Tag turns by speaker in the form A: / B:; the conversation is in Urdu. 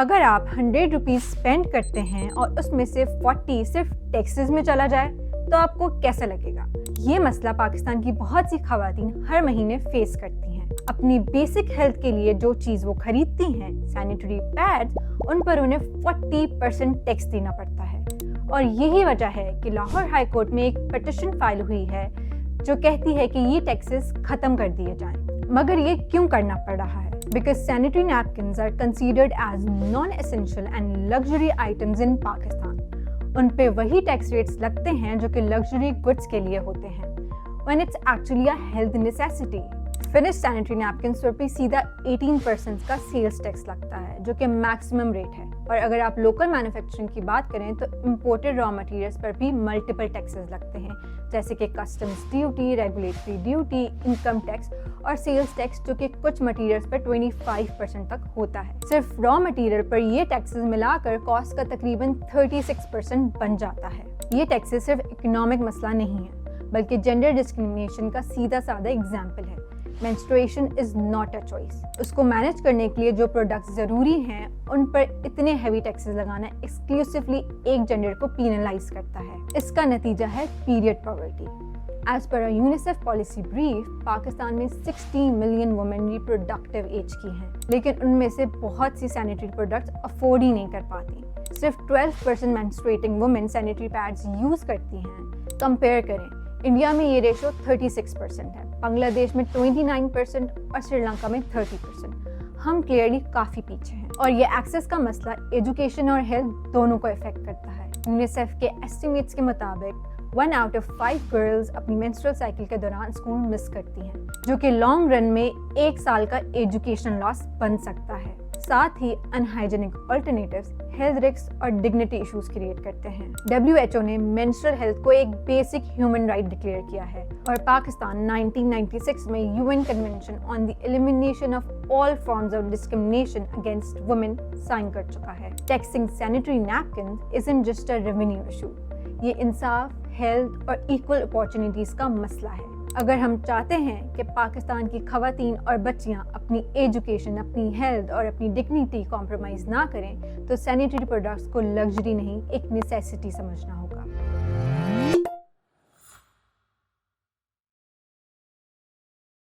A: اگر آپ 100 روپیز اسپینڈ کرتے ہیں اور اس میں سے 40 صرف ٹیکسز میں چلا جائے تو آپ کو کیسا لگے گا؟ یہ مسئلہ پاکستان کی بہت سی خواتین ہر مہینے فیس کرتی ہیں۔ اپنی بیسک ہیلتھ کے لیے جو چیز وہ خریدتی ہیں، سینیٹری پیڈز، ان پر انہیں 40% ٹیکس دینا پڑتا ہے۔ اور یہی وجہ ہے کہ لاہور ہائی کورٹ میں ایک پٹیشن فائل ہوئی ہے جو کہتی ہے کہ یہ ٹیکسز ختم کر دیے جائیں۔ مگر یہ کیوں کرنا پڑ رہا ہے؟ Because sanitary napkins are considered as non-essential and luxury items in Pakistan. ان پہ وہی ٹیکس ریٹس لگتے ہیں جو کہ لگژری گڈس کے لیے ہوتے ہیں when it's actually a health necessity. فنش سینیٹری نیپکنس پر بھی سیدھا 18% کا سیلز ٹیکس لگتا ہے جو کہ میکسیمم ریٹ ہے، اور اگر آپ لوکل مینوفیکچرنگ کی بات کریں تو امپورٹڈ را مٹیریلز پر بھی ملٹیپل ٹیکسز لگتے ہیں، جیسے کہ customs duty, regulatory duty, income tax اور سیلز ٹیکس جو کہ کچھ مٹیریلز پر 25% تک ہوتا ہے۔ صرف را مٹیریل پر یہ ٹیکسز ملا کر کاسٹ کا تقریباً 36% بن جاتا ہے۔ یہ ٹیکسز صرف اکنامک مسئلہ نہیں ہے بلکہ جینڈر ڈسکریمنیشن کا سیدھا سادہ ایگزامپل ہے۔ Menstruation is not a choice. اس کو مینج کرنے کے لیے جو پروڈکٹس ضروری ہیں ان پر اتنے ہیوی ٹیکسز لگانا ایکسکلوسیولی ایک جینڈر کو پینلائز کرتا ہے۔ اس کا نتیجہ ہے period poverty. As per UNICEF policy brief, Pakistan میں 60 ملین وومن ریپروڈکٹیو ایج کی ہیں، لیکن ان میں سے بہت سی سینیٹری پروڈکٹس افورڈ ہی نہیں کر پاتی۔ صرف 12% مینسٹریٹنگ وومن سینیٹری پیڈز یوز کرتی ہیں۔ کمپیئر کریں، انڈیا میں یہ ریشو 36% ہے، بنگلہ دیش میں 29% اور سری لنکا میں 30%۔ ہم کلیئرلی کافی پیچھے ہیں، اور یہ ایکسیس کا مسئلہ ایجوکیشن اور ہیلتھ دونوں کو افیکٹ کرتا ہے۔ یونیسیف کے ایسٹیمیٹس کے مطابق 1 out of 5 گرلز اپنی مینسٹرل سائیکل کے دوران اسکول مس کرتی ہیں، جو کہ لانگ رن میں 1 سال کا ایجوکیشن لاس بن سکتا ہے۔ ساتھ ہی انہائیجینک آلٹرنیٹیوز ہیلتھ رسک اور ڈگنیٹی ایشوز کریٹ کرتے ہیں۔ WHO نے مینسٹرل ہیلتھ کو ایک بیسک ہیومن رائٹ ڈکلیئر کیا ہے، اور پاکستان 1996 میں UN convention on the elimination of all forms of discrimination against women sign کر چکا ہے۔ Taxing sanitary napkins isn't just a revenue issue. یہ انصاف، ہیلتھ اور ایکول اپارچونیٹیز کا مسئلہ ہے۔ اگر ہم چاہتے ہیں کہ پاکستان کی خواتین اور بچیاں اپنی ایجوکیشن، اپنی ہیلتھ اور اپنی ڈگنیٹی کمپرومائز نہ کریں تو سینیٹری پروڈکٹس کو لگژری نہیں، ایک نیسیسٹی سمجھنا ہوگا۔